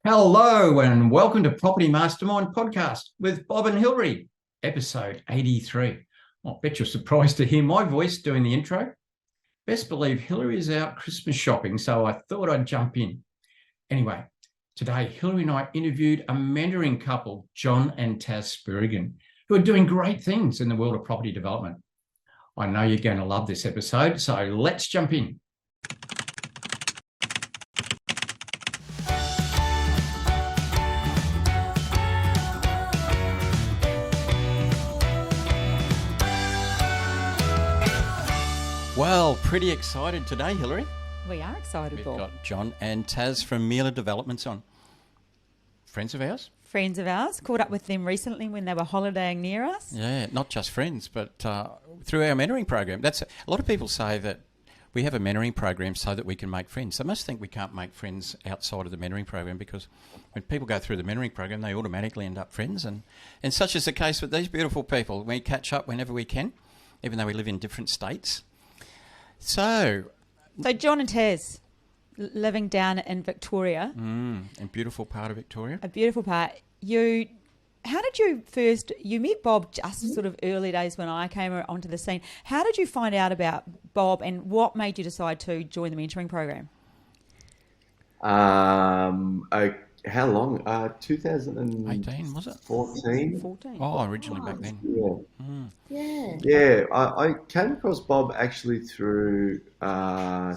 Hello and welcome to Property Mastermind Podcast with Bob and Hilary, episode 83. I bet you're surprised to hear my voice doing the intro. Best believe Hilary is out Christmas shopping, so I thought I'd jump in. Anyway, today Hilary and I interviewed a mentoring couple, John and Tas, who are doing great things in the world of property development. I know you're going to love this episode, so let's jump in. Well, pretty excited today, Hilary. We are excited, We've Bob. got John and Tas from Mila Developments on. Friends of ours? Friends of ours. Caught up with them recently when they were holidaying near us. Yeah, not just friends, but through our mentoring program. A lot of people say that we have a mentoring program so that we can make friends. They must think we can't make friends outside of the mentoring program because when people go through the mentoring program, they automatically end up friends. And such is the case with these beautiful people. We catch up whenever we can, even though we live in different states. So John and Tas, living down in Victoria. A beautiful part of Victoria. A beautiful part. How did you met Bob just sort of early days when I came onto the scene. How did you find out about Bob and what made you decide to join the mentoring program? How long? 18, was it? 14. 14. Oh, originally back then. Yeah. I came across Bob actually through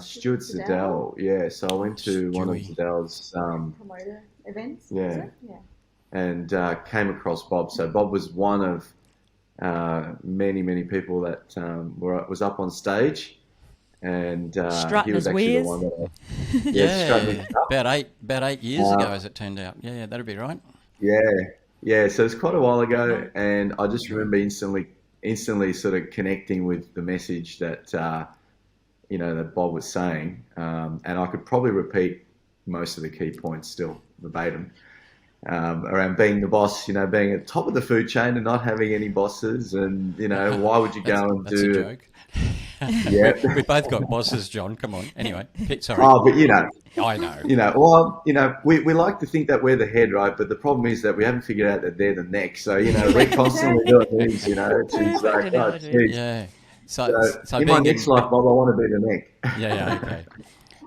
Stuart Siddell. Yeah, so I went to one of Stewie. Siddell's promoter events. Yeah. Was it? Yeah. and came across Bob. So Bob was one of many people that was up on stage. And Strutting he was his actually wares. the one that strutting his stuff. About 8 years ago, as it turned out. Yeah, that'd be right. Yeah. So it's quite a while ago, and I just remember instantly sort of connecting with the message that that Bob was saying, and I could probably repeat most of the key points still verbatim around being the boss, being at the top of the food chain and not having any bosses, and why would you go and that's do a joke. Yeah. we both got bosses, John. Come on. Anyway, sorry. Oh, but I know. we like to think that we're the head, right? But the problem is that we haven't figured out that they're the neck. So, we're constantly doing things, it's like, oh, geez. Yeah. So in my next life, Bob, I want to be the neck. Yeah, okay.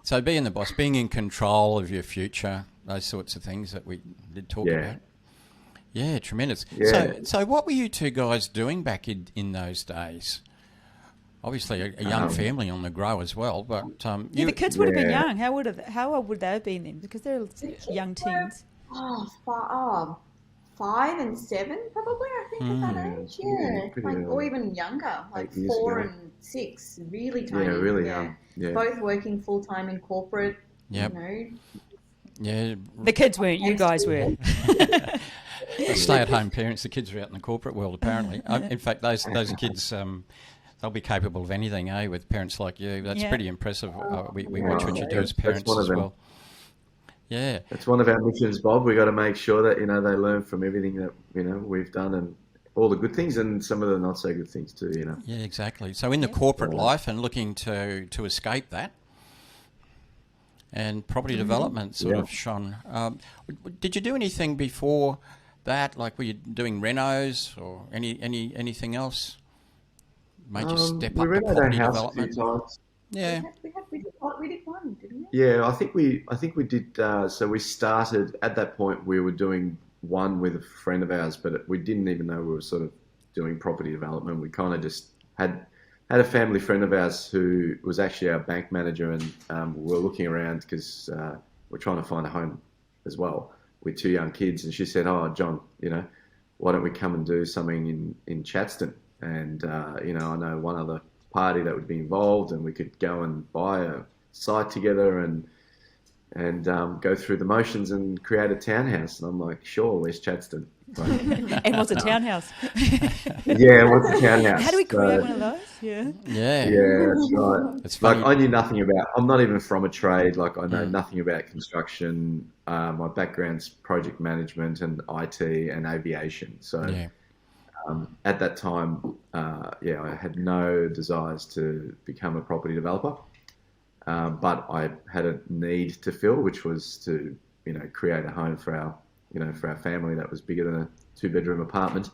So being the boss, being in control of your future, those sorts of things that we did talk about. Yeah, tremendous. Yeah. So what were you two guys doing back in those days? Obviously, a young family on the grow as well, but The kids would have been young. How old would they have been then? Because they're young teens. 5 and 7 probably, I think, at that age. Yeah. Pretty Or even younger, like 8 years 4 ago. and 6, really tiny. Yeah, really young. Yeah. Both working full-time in corporate, Yep. Yeah, The kids weren't. You guys were. stay-at-home parents. The kids are out in the corporate world, apparently. In fact, those kids, they'll be capable of anything, with parents like you. That's pretty impressive. We watch what you do as parents one of as them. well. Yeah. That's one of our missions, Bob. We got to make sure that, they learn from everything that, we've done, and all the good things and some of the not so good things too, Yeah, exactly. So in the corporate life and looking to escape that, and property development sort of shone. Did you do anything before that? Like, were you doing renos or anything else? Made you step we up to renovated property our house development? a few times. Yeah. We did one, didn't we? Yeah, I think we did. So we started at that point. We were doing one with a friend of ours, but we didn't even know we were sort of doing property development. We kind of just had a family friend of ours who was actually our bank manager, and we were looking around because we're trying to find a home as well with 2 young kids. And she said, "Oh, John, why don't we come and do something in Chadstone? And I know one other party that would be involved, and we could go and buy a site together and go through the motions and create a townhouse." And I'm like, "Sure, where's Chadstone?" Right. And what's a townhouse? Yeah, what's a townhouse? How do we create one of those? Yeah. Yeah. Yeah, that's right. It's funny. I knew nothing about. I'm not even from a trade. Like, I know nothing about construction. My background's project management and IT and aviation. So. Yeah. At that time, I had no desires to become a property developer, but I had a need to fill, which was to create a home for our family that was bigger than a 2-bedroom apartment.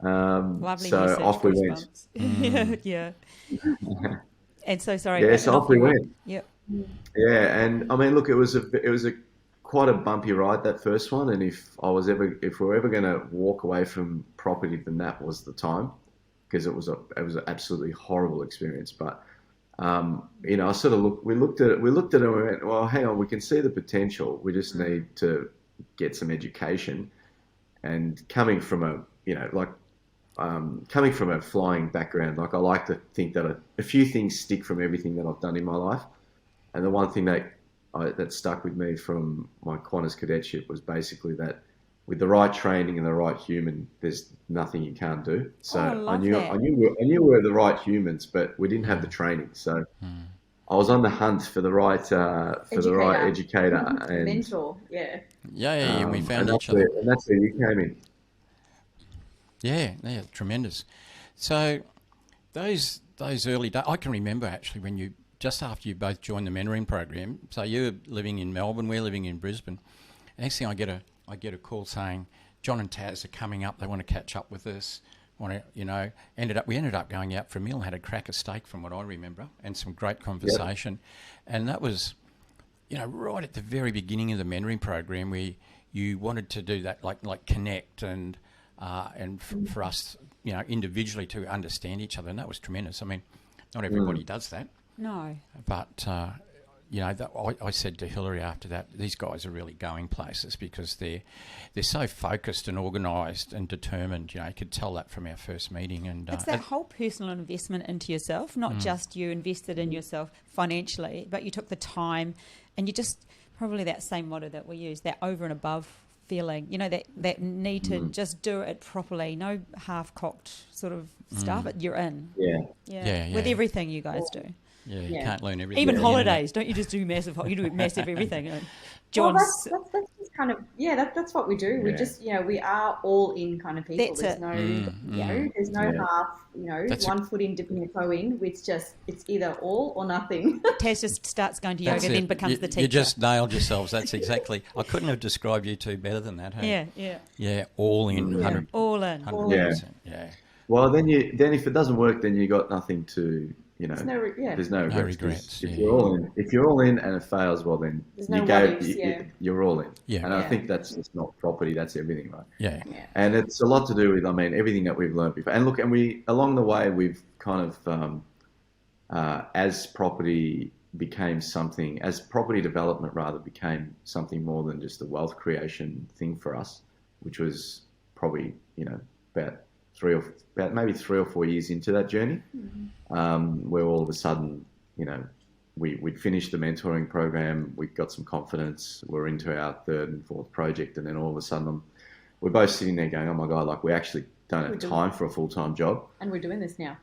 Lovely So research off we went. goosebumps. Yeah. And so sorry. Yeah, so and off we you went. Yep. Yeah, and I mean, look, it was a quite a bumpy ride, that first one. And if we're ever going to walk away from property, then that was the time, because it was an absolutely horrible experience. But I sort of we looked at it and we went, well, hang on, we can see the potential. We just need to get some education. And coming from a flying background, like, I like to think that a few things stick from everything that I've done in my life. And the one thing that stuck with me from my Qantas cadetship was basically that with the right training and the right human, there's nothing you can't do. So I knew we were the right humans, but we didn't have the training. So I was on the hunt for the right educator and mentor. Yeah. Yeah, we found each other. And that's where you came in. Yeah, tremendous. So those early days, I can remember actually when you, just after you both joined the mentoring program. So you're living in Melbourne, we're living in Brisbane. Next thing I get a call saying John and Tas are coming up. They want to catch up with us. We ended up going out for a meal, had a cracker steak from what I remember, and some great conversation. Yep. And that was, right at the very beginning of the mentoring program, where you wanted to do that, like connect and for us, individually to understand each other, and that was tremendous. I mean, not everybody does that. No. But, I said to Hillary after that, these guys are really going places, because they're so focused and organised and determined. You could tell that from our first meeting. And it's that whole personal investment into yourself, not just you invested in yourself financially, but you took the time, and you just, probably that same motto that we use, that over and above feeling, that need to just do it properly, no half-cocked sort of stuff. You're in. Yeah. With everything you guys do. Yeah, you can't learn everything. Even holidays, don't you just do massive? You do massive everything. John's. Well, that's just kind of that's what we do. Yeah. We just we are all in kind of people. That's there's no half. One foot in, dipping a toe in. It's either all or nothing. Tas just starts going to yoga, then becomes the teacher. You just nailed yourselves. That's exactly. I couldn't have described you two better than that. Hey? Yeah, all in, 100%. All in, 100%. Yeah. Well, then if it doesn't work, then you got nothing to. There's no regrets. If you're all in and it fails, well then you're all in. Yeah. And I think that's just not property, that's everything, right? Yeah. And it's a lot to do with, everything that we've learned before. And look, we along the way we've kind of as property development rather became something more than just a wealth creation thing for us, which was probably about maybe 3 or 4 years into that journey, where all of a sudden, we'd finished the mentoring program, we got some confidence, we're into our 3rd and 4th project, and then all of a sudden we're both sitting there going, oh my God, like we actually don't have time for a full-time job. And we're doing this now.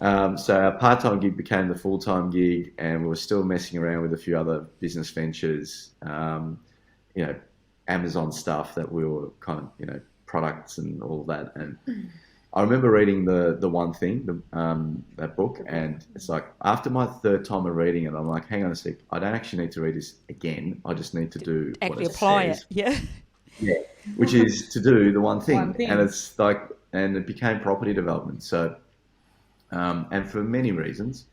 And so our part-time gig became the full-time gig, and we were still messing around with a few other business ventures, Amazon stuff that we were kind of, products and all of that. And I remember reading the One Thing, that book, and it's like after my 3rd time of reading it, I'm like, hang on a sec, I don't actually need to read this again. I just need to do actually what it apply says. it. Yeah, which is to do the one thing. And it's like, and it became property development. So, and for many reasons,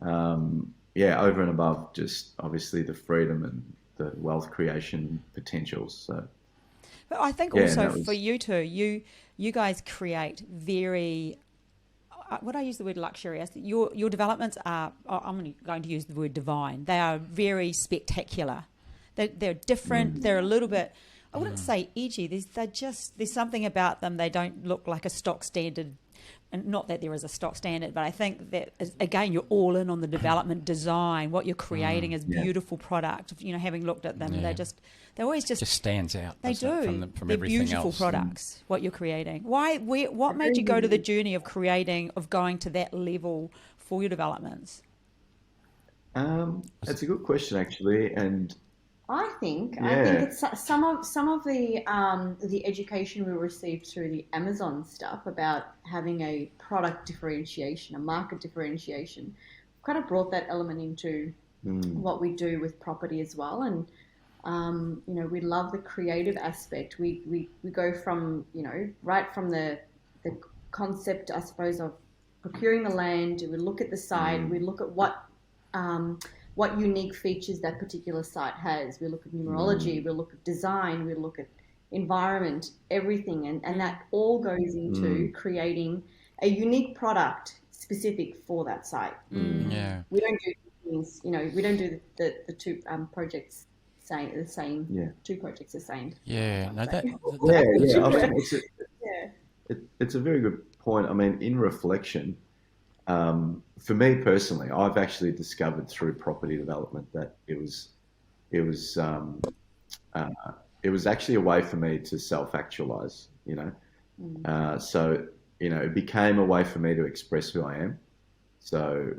over and above just obviously the freedom and the wealth creation potentials. So. But I think also for you two, you guys create very, would I use the word luxurious? Your developments are, I'm going to use the word divine. They are very spectacular. They're different. They're a little bit, I wouldn't say edgy. There's something about them. They don't look like a stock standard. And not that there is a stock standard, but I think that, again, you're all in on the development design. What you're creating is beautiful product. Having looked at them, they always just stands out. They do. From They're everything beautiful else. Products. What you're creating. What made you go to the journey of going to that level for your developments? That's a good question, actually, and. I think it's some of the education we received through the Amazon stuff about having a product differentiation, a market differentiation, kind of brought that element into what we do with property as well. And we love the creative aspect. We go from, right from the concept, I suppose, of procuring the land. We look at the site. We look at what unique features that particular site has. We look at numerology. We look at design. We look at environment, everything. And that all goes into creating a unique product specific for that site. Yeah. We don't do things, we don't do the two projects the same. Two projects the same. Yeah. No, it's a very good point. I mean, in reflection, for me personally, I've actually discovered through property development that it was actually a way for me to self-actualize. So it became a way for me to express who I am. So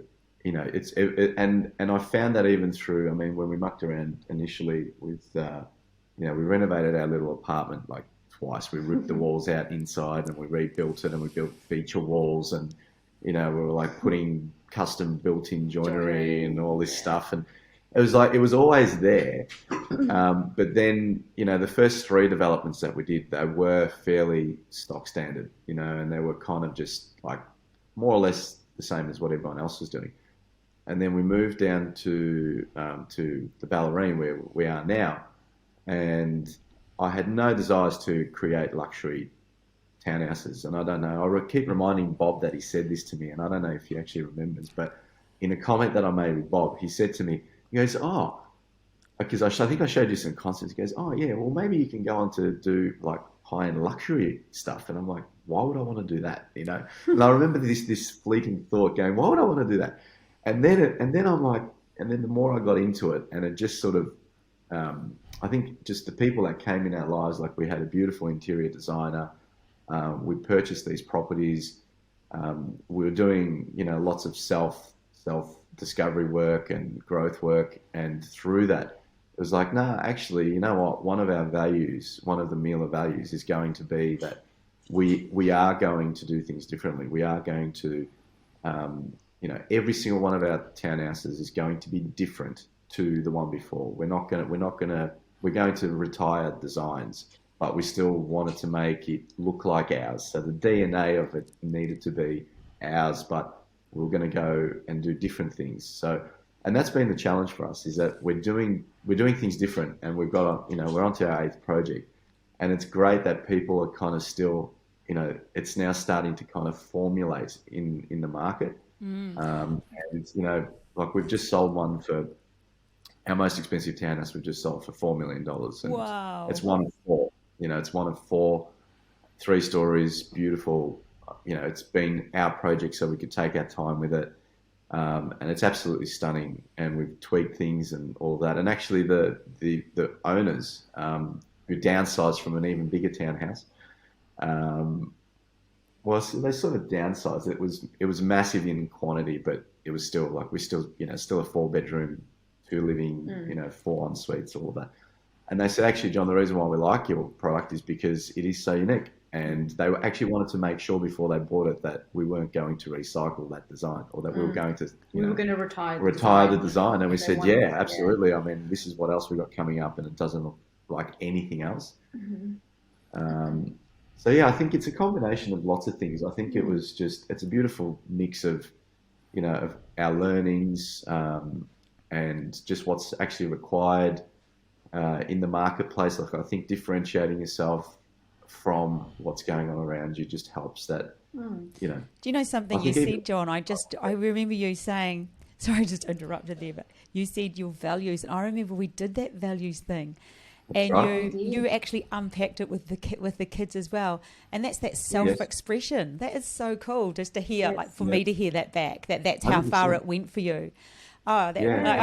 and I found that even through, I mean, when we mucked around initially with, we renovated our little apartment like twice. We ripped the walls out inside and we rebuilt it, and we built feature walls, and we were like putting custom built-in joinery and all this stuff, and it was always there. But then the first 3 developments that we did, they were fairly stock standard, and they were kind of just like more or less the same as what everyone else was doing. And then we moved down to the Ballerine where we are now, and I had no desires to create luxury townhouses. And I don't know, I keep reminding Bob that he said this to me, and I don't know if he actually remembers, but in a comment that I made with Bob, he said to me, he goes, because I think I showed you some concepts. He goes, yeah, well, maybe you can go on to do like high-end luxury stuff. And I'm like, why would I want to do that? And I remember this fleeting thought going, why would I want to do that? And then I'm like, and then the more I got into it, and it just sort of, I think just the people that came in our lives, like we had a beautiful interior designer, we purchased these properties, we were doing, lots of self-discovery work and growth work, and through that, it was like, no, actually, you know what? One of our values, one of the Mila values, is going to be that we are going to do things differently. We are going to, every single one of our townhouses is going to be different to the one before. We're going to retire designs, but we still wanted to make it look like ours. So the DNA of it needed to be ours, but we were going to go and do different things. So, and that's been the challenge for us, is that we're doing things different, and we've got, we're onto our 8th project, and it's great that people are kind of still, it's now starting to kind of formulate in the market. And, like we've just sold one for our most expensive townhouse. We've just sold for $4 million. And wow. It's one of 4, it's one of 4, 3 stories, beautiful. It's been our project, so we could take our time with it. And it's absolutely stunning. And we've tweaked things and all that. And actually the owners, who downsized from an even bigger townhouse, well, they sort of downsized. It was massive in quantity, but it was still like still a 4-bedroom, 2 living, 4 en suites, all of that. And they said, actually, John, the reason why we like your product is because it is so unique. And they actually wanted to make sure before they bought it that we weren't going to recycle that design, or that we were going to we were going to retire the design. And we said, yeah, absolutely. I mean, this is what else we got coming up, and it doesn't look like anything else. So yeah, I think it's a combination of lots of things. I think it's a beautiful mix of, of our learnings, and just what's actually required in the marketplace. Like, I think differentiating yourself from what's going on around you just helps that, Do you know something you said, John? I remember you saying, sorry, I just interrupted there, but you said your values. And I remember we did that values thing. And right. you actually unpacked it with the kids as well, and that's that self-expression. Yes. That is so cool, just to hear, like for me to hear that back. That's how 100%. Far it went for you. I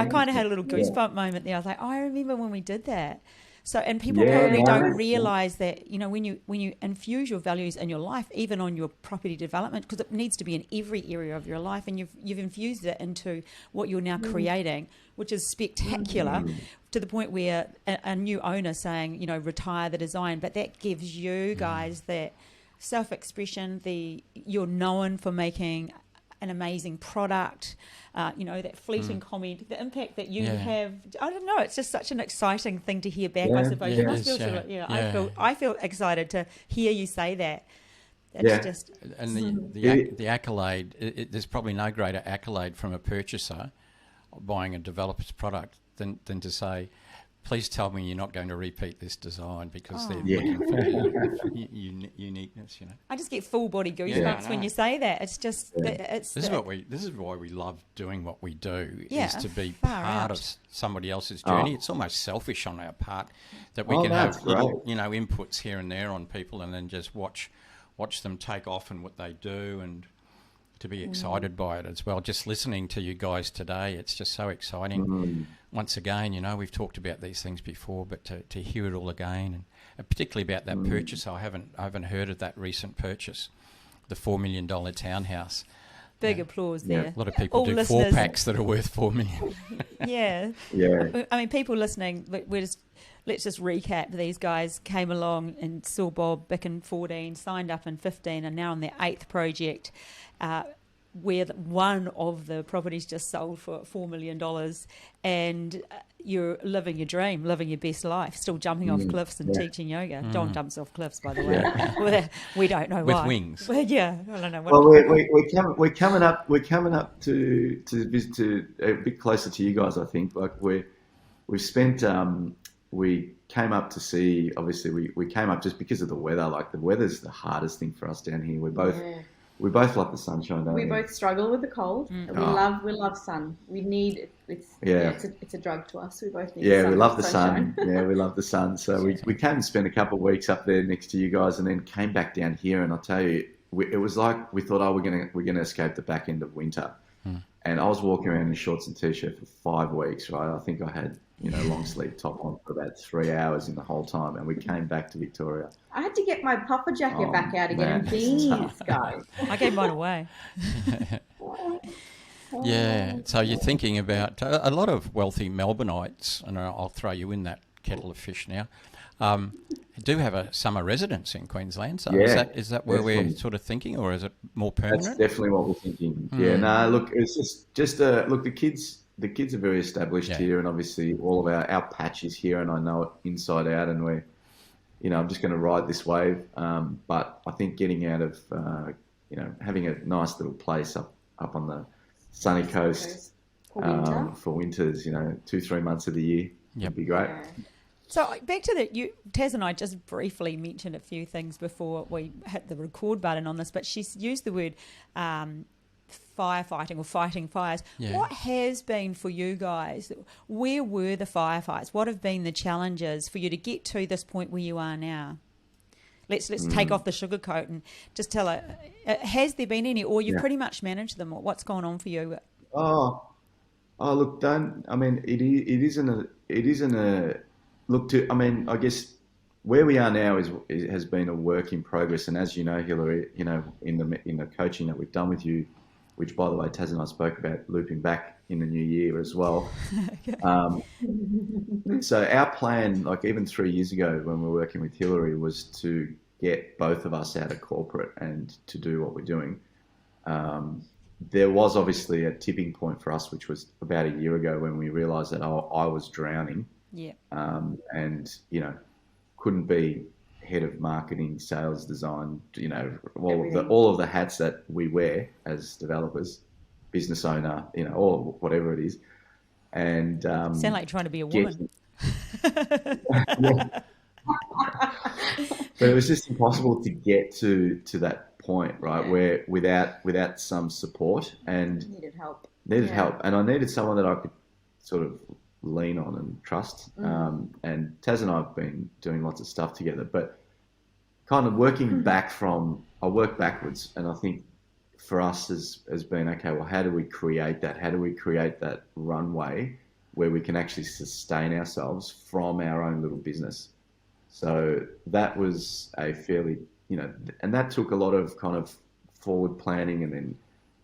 kind of had a little goosebump moment there. I was like, I remember when we did that. So, and people probably don't realise that, when you infuse your values in your life, even on your property development, because it needs to be in every area of your life, and you've infused it into what you're now creating, which is spectacular, to the point where a new owner saying, retire the design, but that gives you guys that self-expression. You're known for making an amazing product, that fleeting comment, the impact that you have. I don't know. It's just such an exciting thing to hear back. I suppose you must feel. I feel excited to hear you say that. It's just and the accolade. There's probably no greater accolade from a purchaser buying a developer's product than to say, please tell me you're not going to repeat this design because they're looking for uniqueness. I just get full body goosebumps when you say that. It's just this is why we love doing what we do. Is to be part of somebody else's journey. It's almost selfish on our part that we can have little, inputs here and there on people, and then just watch them take off and what they do, and to be excited by it as well. Just listening to you guys today, it's just so exciting. Once again, we've talked about these things before, but to hear it all again, and particularly about that purchase, I haven't heard of that recent purchase, the $4 million townhouse. Big applause there. A lot of people all do listeners. 4-packs that are worth $4 million. Yeah. I mean, people listening, let's just recap. These guys came along and saw Bob back in 14, signed up in 15, and now on their 8th project, where one of the properties just sold for $4 million, and you're living your dream, living your best life, still jumping off cliffs and teaching yoga. Don jumps off cliffs, by the way. We don't know why. With wings. But I don't know. Well, we're coming up to visit to a bit closer to you guys. I think we came up to see. Obviously, we came up just because of the weather. Like, the weather's the hardest thing for us down here. We both like the sunshine, don't we? We both struggle with the cold. We love sun. We need it's a drug to us. We both need we love the sun. We love the sun. So we came and spent a couple of weeks up there next to you guys, and then came back down here. And I'll tell you, it was like we thought, we're gonna escape the back end of winter. And I was walking around in shorts and t-shirt for 5 weeks, right? I think I had long sleeve top on for about 3 hours in the whole time, and we came back to Victoria. I had to get my puffer jacket back out again, and beanies, guys. I gave mine away. So you're thinking about a lot of wealthy Melbourneites, and I'll throw you in that kettle of fish now, do have a summer residence in Queensland. So is that where we're sort of thinking, or is it more permanent? That's definitely what we're thinking. Look, it's just look, the kids are very established here, and obviously all of our patch is here, and I know it inside out, and we're, I'm just going to ride this wave. But I think getting out of, having a nice little place up on the sunny coast for winters, 2-3 months of the year would be great. Yeah. So back to Taz and I just briefly mentioned a few things before we hit the record button on this, but she's used the word firefighting or fighting fires. What has been for you guys? Where were the firefights? What have been the challenges for you to get to this point where you are now? Let's take off the sugarcoat and just tell her, has there been any, or you've pretty much managed them, or what's gone on for you? Look, it isn't a look to. I guess where we are now has been a work in progress, and as you know, Hillary, in the coaching that we've done with you, which, by the way, Taz and I spoke about looping back in the new year as well. So our plan, like even 3 years ago when we were working with Hillary, was to get both of us out of corporate and to do what we're doing. There was obviously a tipping point for us, which was about a year ago when we realised that I was drowning. And, couldn't be head of marketing, sales, design, all of the hats that we wear as developers, business owner, or whatever it is. And sound like trying to be a woman. But it was just impossible to get to that point, right? Where without some support, and needed help, and I needed someone that I could sort of lean on and trust. And Taz and I have been doing lots of stuff together, but kind of working I work backwards, and I think for us has been, okay, well, how do we create that? How do we create that runway where we can actually sustain ourselves from our own little business? So that was a fairly, and that took a lot of kind of forward planning, and then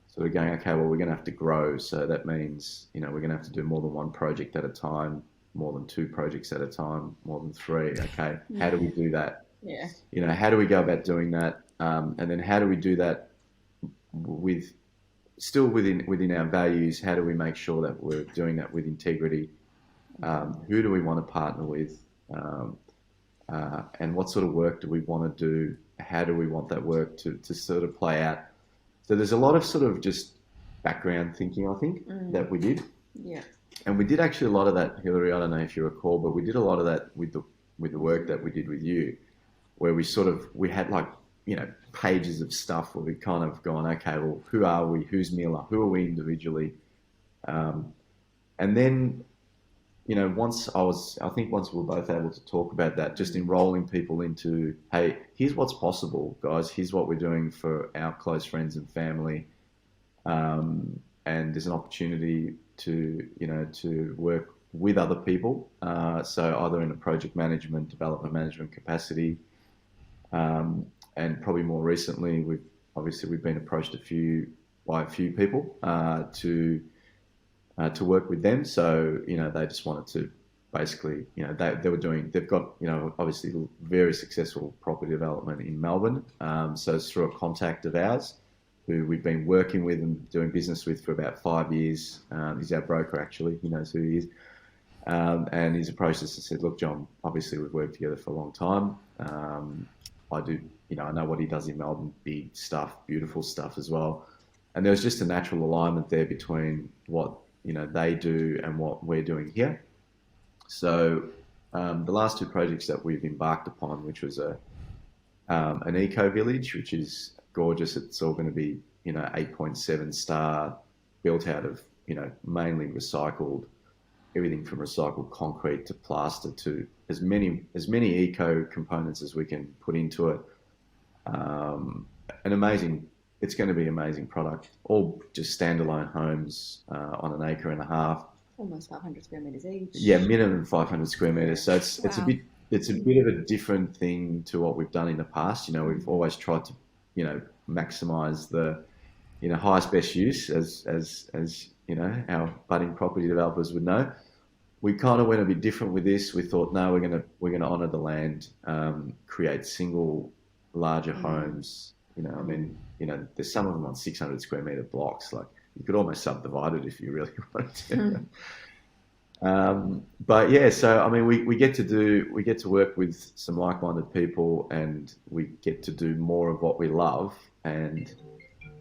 sort of going, okay, well, we're going to have to grow. So that means, we're going to have to do more than one project at a time, more than 2 projects at a time, more than 3. Okay, how do we do that? How do we go about doing that? And then how do we do that with still within our values, how do we make sure that we're doing that with integrity? Who do we want to partner with? And what sort of work do we want to do? How do we want that work to sort of play out? So there's a lot of sort of just background thinking, I think, that we did. Yeah. And we did actually a lot of that, Hillary, I don't know if you recall, but we did a lot of that with the work that we did with you, where we had like, pages of stuff where we kind of gone, okay, well, who are we? Who's Miller? Who are we individually? And then, once we were both able to talk about that, just enrolling people into, hey, here's what's possible, guys. Here's what we're doing for our close friends and family. And there's an opportunity to work with other people. So either in a project management, development management capacity, and probably more recently, we've been approached by a few people to work with them. So they just wanted to basically, they've got obviously very successful property development in Melbourne. So it's through a contact of ours who we've been working with and doing business with for about 5 years. He's our broker, actually. He knows who he is. And he's approached us and said, look, John, obviously we've worked together for a long time. I know what he does in Melbourne, big stuff, beautiful stuff as well. And there was just a natural alignment there between what, they do and what we're doing here. So the last two projects that we've embarked upon, which was an eco village, which is gorgeous. It's all going to be, 8.7 star, built out of, mainly recycled, everything from recycled concrete to plaster to as many eco components as we can put into it. It's going to be an amazing product. All just standalone homes on an acre and a half. Almost 500 square metres each. Yeah, minimum 500 square metres. So it's a bit of a different thing to what we've done in the past. We've always tried to, maximise the, highest best use as our budding property developers would know. We kind of went a bit different with this. We thought, no, we're gonna honour the land, create single larger homes. There's some of them on 600 square metre blocks. Like you could almost subdivide it if you really wanted to. But yeah, so we get to work with some like-minded people, and we get to do more of what we love, and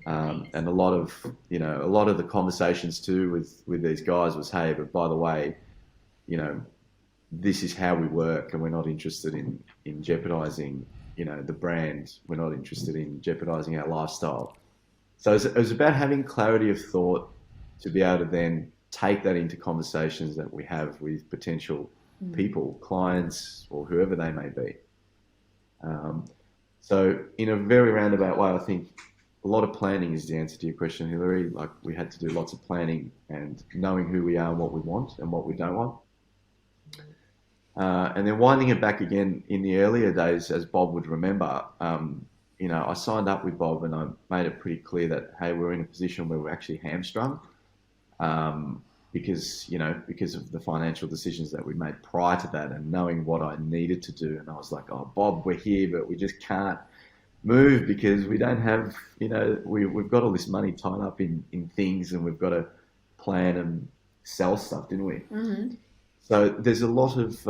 a lot of the conversations too with these guys was, hey, but by the way, this is how we work, and we're not interested in jeopardizing the brand. We're not interested in jeopardizing our lifestyle. So it was about having clarity of thought to be able to then take that into conversations that we have with potential people, clients, or whoever they may be. So in a very roundabout way, I think a lot of planning is the answer to your question, Hillary. Like we had to do lots of planning and knowing who we are and what we want and what we don't want. And then winding it back again in the earlier days, as Bob would remember, I signed up with Bob and I made it pretty clear that, hey, we're in a position where we're actually hamstrung because of the financial decisions that we made prior to that, and knowing what I needed to do. And I was like, oh, Bob, we're here, but we just can't move because we don't have, we've got all this money tied up in things, and we've got to plan and sell stuff, didn't we? Mm-hmm. So there's a lot of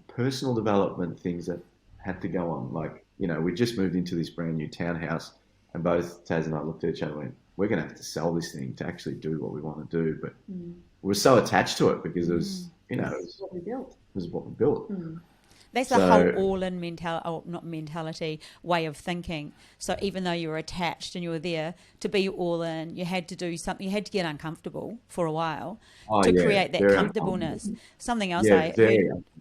personal development things that had to go on. Like, we just moved into this brand new townhouse, and both Taz and I looked at each other and went, we're going to have to sell this thing to actually do what we want to do. But we're so attached to it because it was, it was what we built. It was what we built. That's the whole all-in mentality, way of thinking. So even though you were attached and you were there to be all in, you had to do something. You had to get uncomfortable for a while to create that comfortableness. Something else I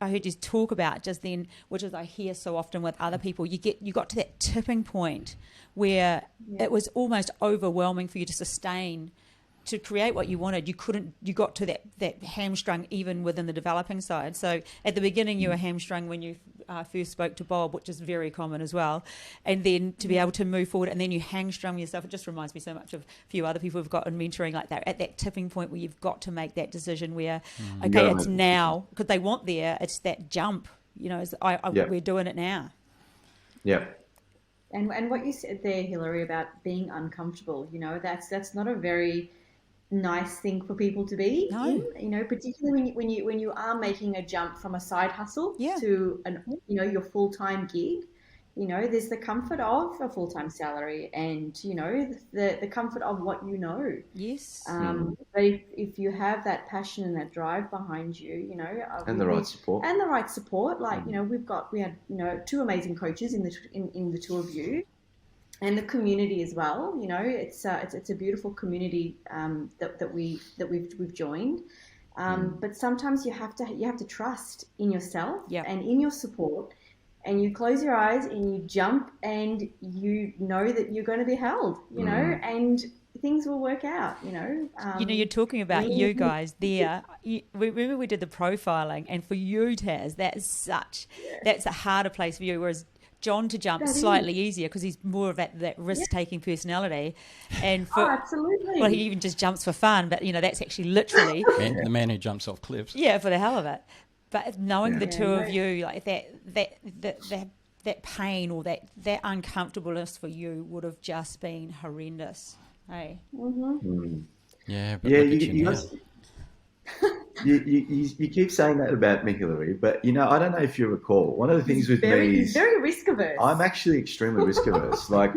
heard you talk about just then, which is I hear so often with other people. You got to that tipping point where it was almost overwhelming for you to sustain. To create what you wanted, you got to that hamstrung even within the developing side. So at the beginning you were hamstrung when you first spoke to Bob, which is very common as well. And then to be able to move forward, and then you hamstrung yourself. It just reminds me so much of a few other people who've got in mentoring like that, at that tipping point where you've got to make that decision where, okay, it's now, because they want there, it's that jump, we're doing it now. Yeah. And what you said there, Hillary, about being uncomfortable, that's not a very nice thing for people to be in, particularly when you are making a jump from a side hustle to your full-time gig. There's the comfort of a full-time salary and, the comfort of what you know. Yes. But if you have that passion and that drive behind you, and the right support. And the right support, like, we had, two amazing coaches in the two of you. And the community as well, it's a beautiful community that we've joined. But sometimes you have to trust in yourself and in your support, and you close your eyes and you jump, and you know that you're going to be held, and things will work out. You're talking about you guys there. Remember we did the profiling, and for you, Tas, that's a harder place for you, whereas John to jump slightly easier because he's more of that risk-taking personality, and absolutely. Well, he even just jumps for fun, but that's actually literally the man who jumps off cliffs. Yeah, for the hell of it. But knowing the two of you, like that pain or that uncomfortableness for you would have just been horrendous. Hey. Yeah, but look at you now. You keep saying that about me, Hillary, but I don't know if you recall. One of the things with me is he's very risk averse. I'm actually extremely risk averse. Like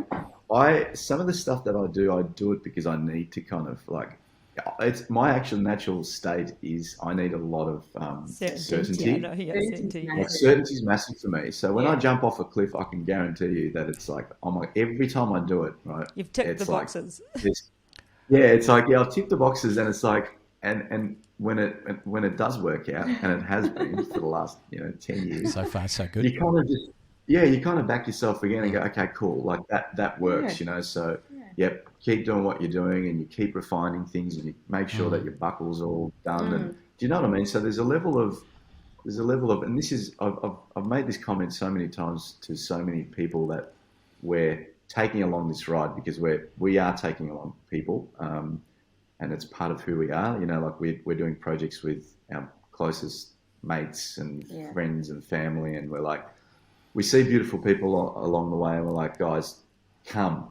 some of the stuff that I do it because I need to kind of like. It's my actual natural state is I need a lot of certainty. Certainty is massive for me. So when I jump off a cliff, I can guarantee you that it's like every time I do it, right? You've ticked the boxes. It's like I've ticked the boxes, and it's like and when it does work out, and it has been for the last 10 years. So far, so good. You kind of just you kind of back yourself again and go, okay, cool, like that works, So yep, keep doing what you're doing, and you keep refining things, and you make sure that your buckle's all done. And do you know what I mean? So there's a level of, and this is I've made this comment so many times to so many people that we're taking along this ride because we are taking along people, and it's part of who we are. Like we're doing projects with our closest mates and friends and family, and we're like, we see beautiful people along the way, and we're like, guys, come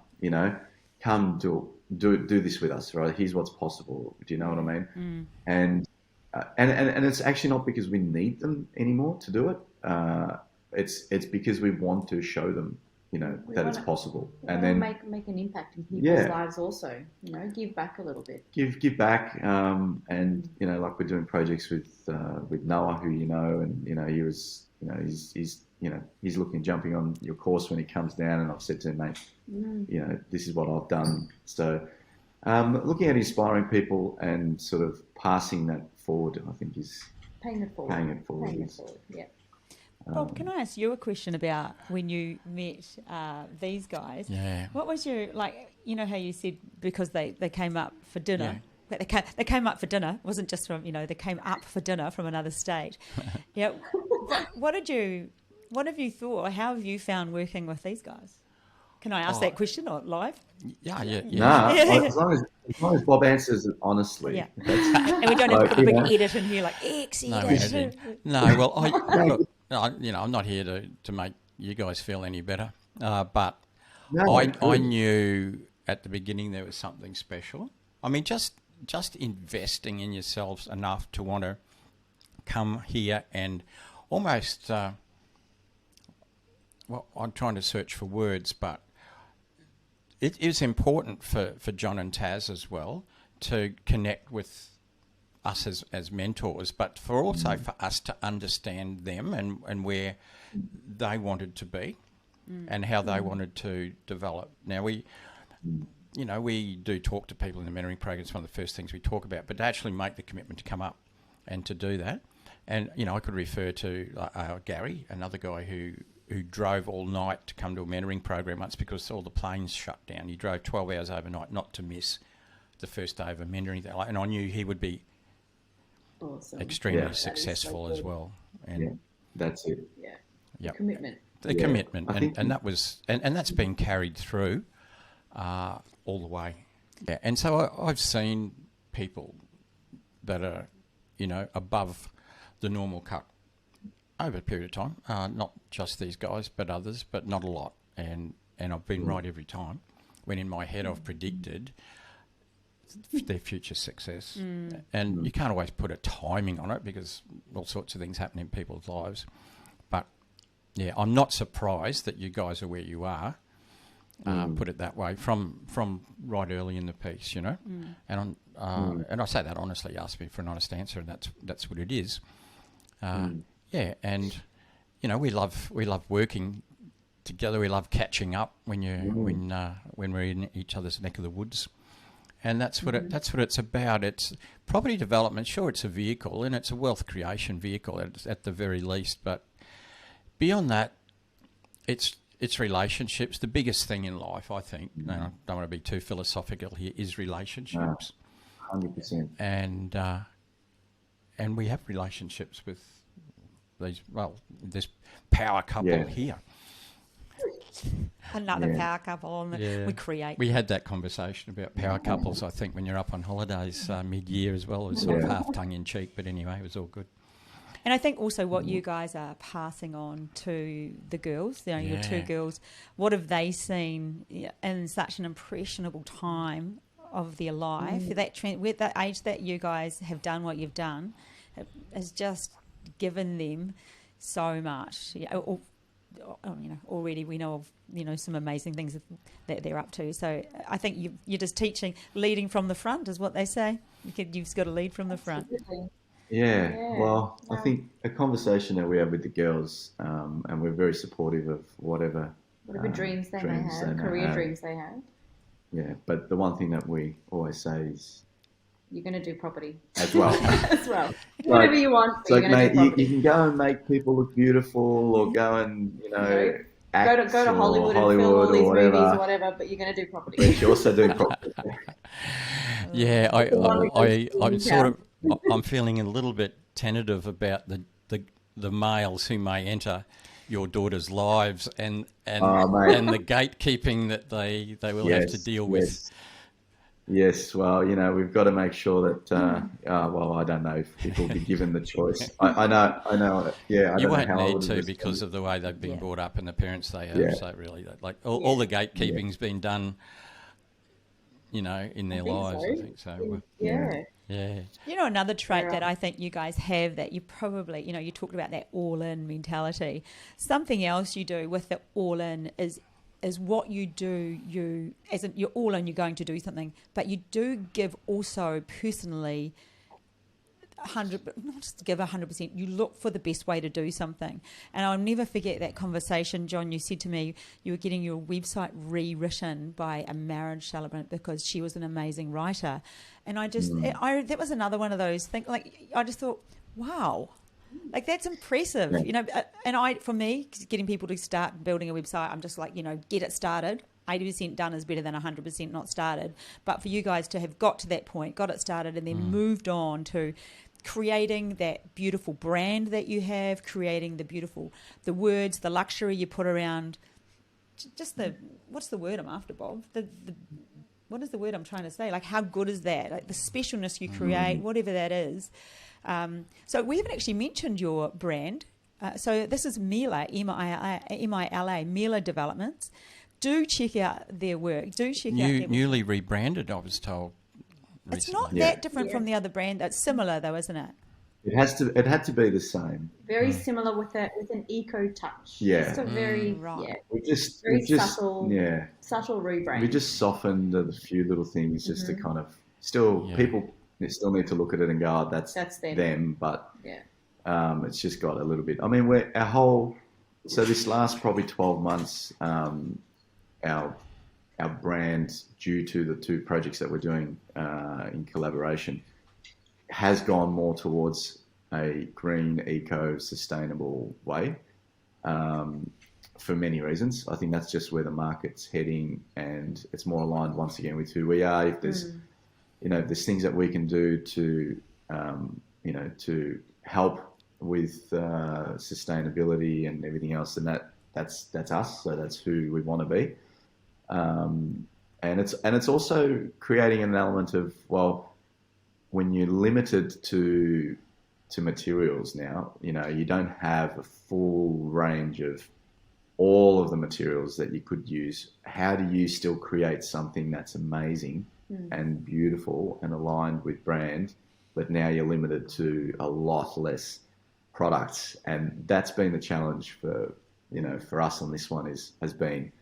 do this with us, right? Here's what's possible. Do you know what I mean? And it's actually not because we need them anymore to do it. It's because we want to show them, that it's possible. And then make an impact in people's lives also. Give back a little bit. Give back, and like we're doing projects with Noah, who and he was, he's looking, jumping on your course when he comes down, and I've said to him, mate, this is what I've done. So looking at inspiring people and sort of passing that forward, I think is paying it forward. Yeah. Bob, can I ask you a question about when you met these guys? Yeah. What was your, how you said because they came up for dinner? Yeah. They came up for dinner. It wasn't just from, they came up for dinner from another state. What have you thought, or how have you found working with these guys? Can I ask that question or live? Yeah. No, as long as Bob answers it honestly. Yeah. And we don't have to put a big edit in here, like X edit. No, well, I'm not here to make you guys feel any better, but I knew at the beginning there was something special. I mean, just investing in yourselves enough to want to come here and almost, I'm trying to search for words, but it is important for John and Tas as well to connect with us as mentors, but for us to understand them and where they wanted to be and how they wanted to develop. Now we do talk to people in the mentoring program. It's one of the first things we talk about, but to actually make the commitment to come up and to do that. And, I could refer to Gary, another guy who drove all night to come to a mentoring program once because all the planes shut down. He drove 12 hours overnight not to miss the first day of a mentoring. And I knew he would be extremely successful as well. And that's it. Yeah. Yep. Commitment. The commitment. And that was, and that's been carried through all the way. Yeah. And so I've seen people that are, above the normal cut over a period of time, not just these guys, but others, but not a lot. And and I've been right every time, when in my head I've predicted their future success. And you can't always put a timing on it because all sorts of things happen in people's lives. But, yeah, I'm not surprised that you guys are where you are, put it that way, from right early in the piece, you know. And I say that honestly. You asked me for an honest answer, and that's what it is. Yeah, and, you know, we love working together. We love catching up when we're in each other's neck of the woods. And that's what it's about. It's property development. Sure, it's a vehicle, and it's a wealth creation vehicle at the very least. But beyond that, it's relationships. The biggest thing in life, I think. I don't want to be too philosophical here. Is relationships. 100%. And we have relationships with this power couple here. Another power couple, we create. We had that conversation about power couples, I think, when you're up on holidays mid-year as well. It was sort of half tongue-in-cheek, but anyway, it was all good. And I think also what you guys are passing on to the girls, you know, your two girls, what have they seen in such an impressionable time of their life? With that age that you guys have done what you've done, has just given them so much. Already we know of some amazing things that they're up to. So I think you're just teaching, leading from the front is what they say. You've just got to lead from the front. Yeah. Well, I think a conversation that we have with the girls, and we're very supportive of whatever dreams they may have, career dreams they have. Yeah, but the one thing that we always say is, you're going to do property as well. Whatever you want, but you're going to do property. You can go and make people look beautiful, or go and act, go to Hollywood and film all these movies or whatever. But you're going to do property. But you're also doing property. Yeah, I'm feeling a little bit tentative about the males who may enter your daughters' lives and the gatekeeping that they will have to deal with. Yes, well, we've got to make sure that, I don't know if people will be given the choice. I know. Yeah, you won't need to because of the way they've been brought up and the parents they have. Yeah. So really, all the gatekeeping's been done, in their lives. I think so. Yeah. Another trait that I think you guys have that you probably, you talked about that all-in mentality. Something else you do with the all-in is what you do, you're all in, you're going to do something, but you do give also personally 100, not just to give 100%, you look for the best way to do something. And I'll never forget that conversation, John. You said to me you were getting your website rewritten by a marriage celebrant because she was an amazing writer. And I just, that was another one of those things, I just thought, wow. That's impressive, and for me, getting people to start building a website, I'm just get it started. 80% done is better than 100% not started. But for you guys to have got to that point, got it started, and then moved on to creating that beautiful brand that you have, creating the words, the luxury you put around, just what's the word I'm after, Bob? What is the word I'm trying to say? How good is that? The specialness you create, whatever that is. So we haven't actually mentioned your brand. So this is Mila, M-I-L-A, Mila Developments. Do check out their work. Newly rebranded, I was told. Recently. It's not that different from the other brand. It's similar though, isn't it? It had to be the same. Very similar with an eco touch. Yeah. Just a very subtle rebrand. We just softened a few little things just to kind of people still need to look at it and go, that's them. But it's just got a little bit. I mean, so this last probably 12 months, our brand, due to the two projects that we're doing in collaboration, has gone more towards a green, eco, sustainable way for many reasons. I think that's just where the market's heading, and it's more aligned once again with who we are. If there's there's things that we can do to to help with sustainability and everything else, and that's us. So that's who we want to be. And it's also creating an element of, when you're limited to materials now, you don't have a full range of all of the materials that you could use. How do you still create something that's amazing and beautiful and aligned with brand, but now you're limited to a lot less products? And that's been the challenge for, for us on this one has been,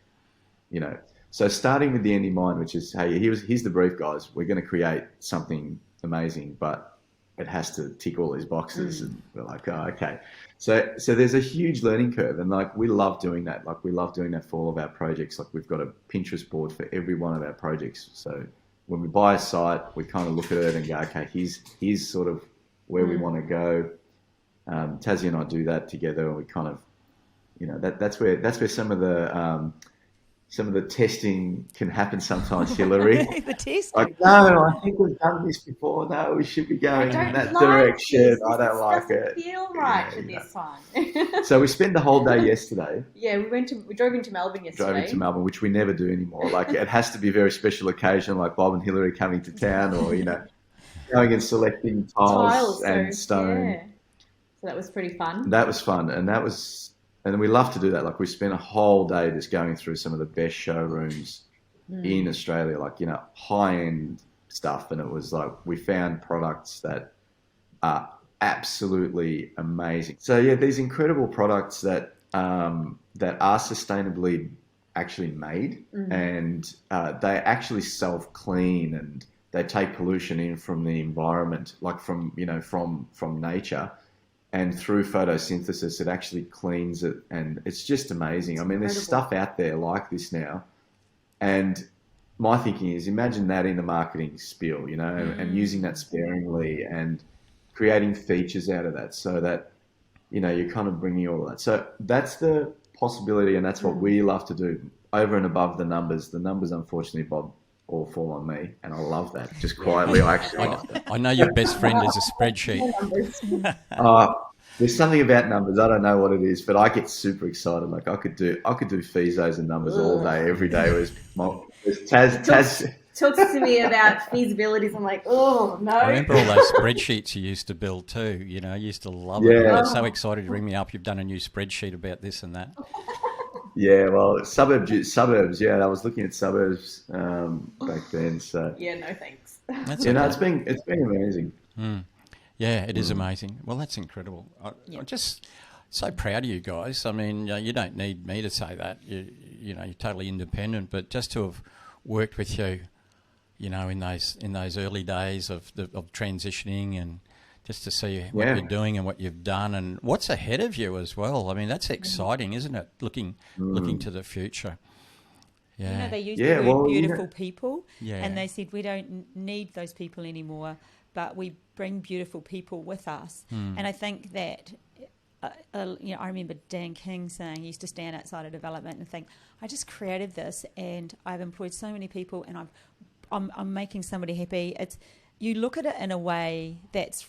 so starting with the end in mind, which is, hey, here's the brief, guys. We're going to create something amazing, but it has to tick all these boxes. And we're like, oh, okay. So there's a huge learning curve, and like we love doing that. Like we love doing that for all of our projects. Like we've got a Pinterest board for every one of our projects. So when we buy a site, we kind of look at it and go, okay, here's sort of where we want to go. Tassie and I do that together, and we kind of, that's where some of the testing can happen sometimes, Hillary. The test? Like, no, I think we've done this before. No, we should be going in that direction. I don't like it. It feel right for this time. So we spent the whole day yesterday. Yeah, we drove into Melbourne yesterday. Which we never do anymore. Like it has to be a very special occasion, like Bob and Hillary coming to town, or going and selecting tiles and stone. Yeah. So that was pretty fun. That was fun, and we love to do that. Like we spent a whole day just going through some of the best showrooms in Australia, like, high-end stuff. And it was like, we found products that are absolutely amazing. So yeah, these incredible products that are sustainably actually made, and they actually self-clean, and they take pollution in from the environment, like from nature. And through photosynthesis, it actually cleans it, and it's just amazing. I mean, there's stuff out there like this now, and my thinking is, imagine that in the marketing spiel, and using that sparingly and creating features out of that, so that you're kind of bringing all of that. So that's the possibility, and that's what we love to do over and above the numbers. The numbers, unfortunately, Bob, all fall on me, and I love that. Just quietly, I actually love that. I know your best friend is a spreadsheet. There's something about numbers. I don't know what it is, but I get super excited. Like I could do feasos and numbers all day, every day. Taz talks to me about feasibilities. I'm like, oh no. I remember all those spreadsheets you used to build too. I used to love it. I was so excited to ring me up. You've done a new spreadsheet about this and that. Yeah, well, suburbs. Yeah, I was looking at suburbs back then. So yeah, no thanks. That's it's been amazing. Yeah, it is amazing. Well, that's incredible. I'm just so proud of you guys. I mean, you don't need me to say that. You're totally independent, but just to have worked with you, in those early days of transitioning, and just to see what you're doing and what you've done and what's ahead of you as well. I mean, that's exciting, isn't it? Looking to the future. Yeah. They used the word beautiful people, and they said we don't need those people anymore, but we bring beautiful people with us. And I think that, I remember Dan King saying he used to stand outside a development and think, I just created this and I've employed so many people and I'm making somebody happy. You look at it in a way that's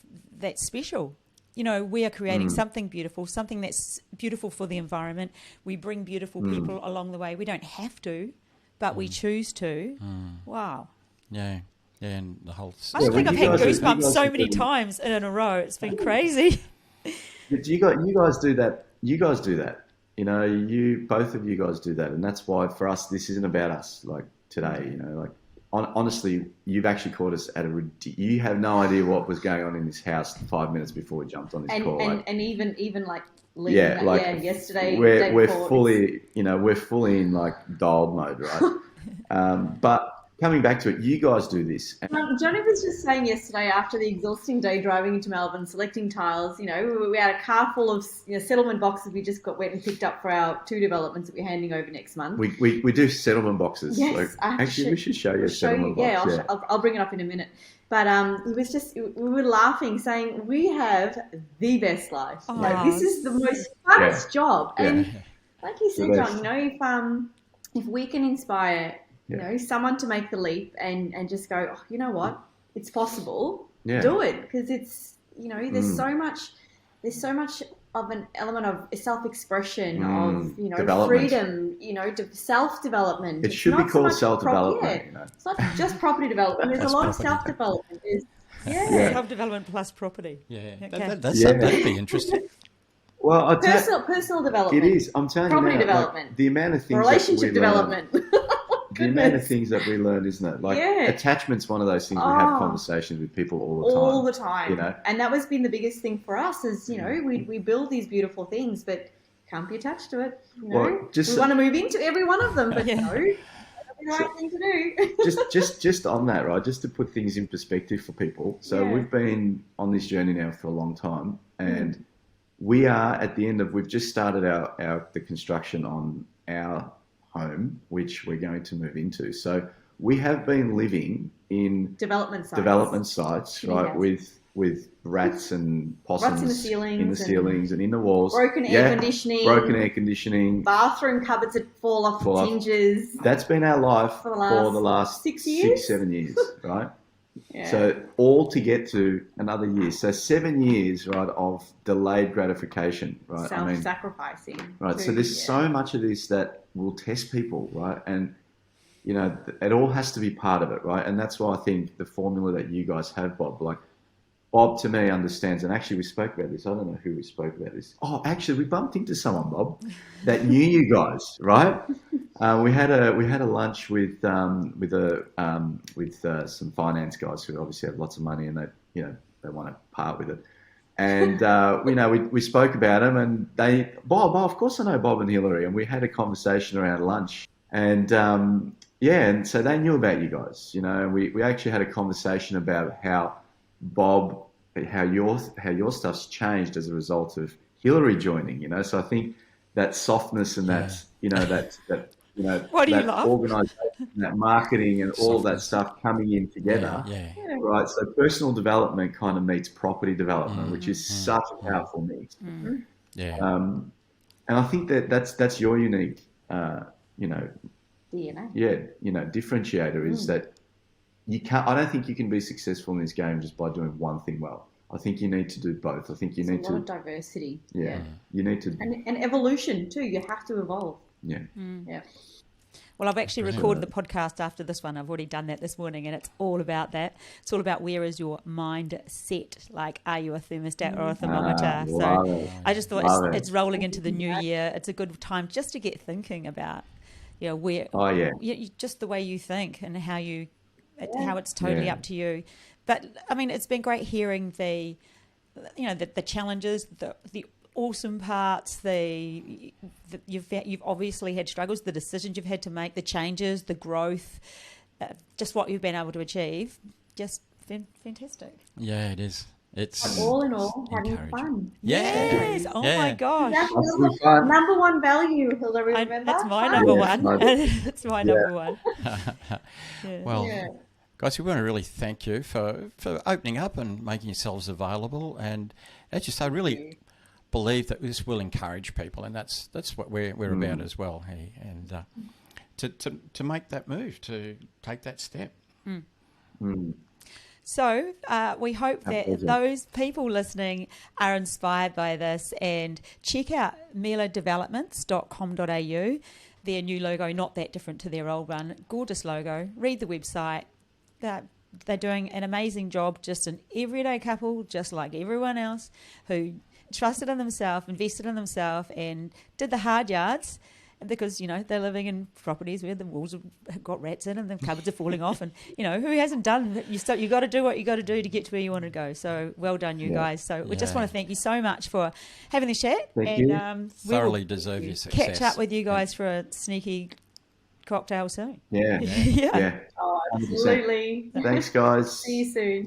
special. We are creating something beautiful, something that's beautiful for the environment. We bring beautiful people along the way. We don't have to, but we choose to. Wow. Yeah. Yeah, and the whole... I think I've had goosebumps so many times in a row. It's been crazy. But you guys do that. You guys do that. Both of you guys do that. And that's why for us, this isn't about us like today, honestly, you've actually caught us at you have no idea what was going on in this house 5 minutes before we jumped on this call. And even like yesterday, we're fully, we're fully in like dialed mode, right? But coming back to it, you guys do this. Johnny was just saying yesterday, after the exhausting day driving into Melbourne, selecting tiles, we had a car full of settlement boxes we just went and picked up for our 2 developments that we're handing over next month. We do settlement boxes. Yes, actually, we should show you a settlement box. Yeah, I'll bring it up in a minute. But we were laughing, saying we have the best life. This is the most funnest job. And like you said, John, if we can inspire someone to make the leap and just go, oh, you know what, it's possible. Do it, because it's there's so much of an element of self-expression, of freedom, self-development. It should be called self-development. It's not just property development. There's a lot of self-development. Self-development plus property. Yeah, that'd be interesting. Well, personal development. It is. I'm telling property you now, development, like, the amount of things, relationship development. The amount of things that we learn, isn't it? Like attachment's one of those things we have conversations with people all the time. You know, and that was been the biggest thing for us. Is we build these beautiful things, but can't be attached to it. We want to move into every one of them, but no. The right thing to do. just on that, right? Just to put things in perspective for people. So we've been on this journey now for a long time, and we are at the end of. We've just started the construction on our home, which we're going to move into. So we have been living in development sites, right? With rats and possums in the ceilings and in the walls. Broken air conditioning. Bathroom cupboards that fall off hinges. That's been our life for the last 6 years? 6-7 years, right? So all to get to another year. So 7 years, right, of delayed gratification, right? Self-sacrificing. Right. So there's so much of this that will test people, right? And, it all has to be part of it, right? And that's why I think the formula that you guys have, Bob, like, Bob, to me, understands, and actually we spoke about this. I don't know who we spoke about this. Oh, actually, we bumped into someone, Bob, that knew you guys, right? We had a lunch with some finance guys who obviously have lots of money and they want to part with it. And we spoke about them, and Bob, of course I know Bob and Hillary, and we had a conversation around lunch, and and so they knew about you guys, and we actually had a conversation about how Bob, how your stuff's changed as a result of Hillary joining, So I think that softness and that organisation, that marketing, and all that stuff coming in together, right? So personal development kind of meets property development, which is such a powerful mix. And I think that's your unique, DNA. Differentiator is that. I don't think you can be successful in this game just by doing one thing well. I think you need to do both. I think you need a lot of diversity. Yeah. You need to. And evolution too. You have to evolve. Yeah. Yeah. Well, I've actually recorded the podcast after this one. I've already done that this morning, and it's all about that. It's all about where is your mind set? Like, are you a thermostat or a thermometer? So I just thought it's rolling into the new year. It's a good time just to get thinking about, where. Oh, yeah. Just the way you think and how it's totally up to you. But I mean, it's been great hearing the challenges, the awesome parts, you've obviously had struggles, the decisions you've had to make, the changes, the growth, just what you've been able to achieve. Just fantastic. Yeah, it is. It's all in all, having fun. Yes. Oh my gosh. Number one value, Hillary. Remember? That's my number one. That's my number one. Well, guys, we want to really thank you for opening up and making yourselves available. And as you say, really believe that this will encourage people, and that's what we're about as well. Hey? And to make that move, to take that step. So we hope that those people listening are inspired by this, and check out meladevelopments.com.au. Their new logo, not that different to their old one. Gorgeous logo. Read the website. They're doing an amazing job, just an everyday couple, just like everyone else, who trusted in themselves, invested in themselves, and did the hard yards. Because, they're living in properties where the walls have got rats in and the cupboards are falling off. And, who hasn't done it? You got to do what you got to do to get to where you want to go. So well done, you guys. So we just want to thank you so much for having the chat. Thank you. Thoroughly deserve your success. Catch up with you guys for a sneaky cocktail soon. Yeah. Oh, absolutely. Thanks, guys. See you soon.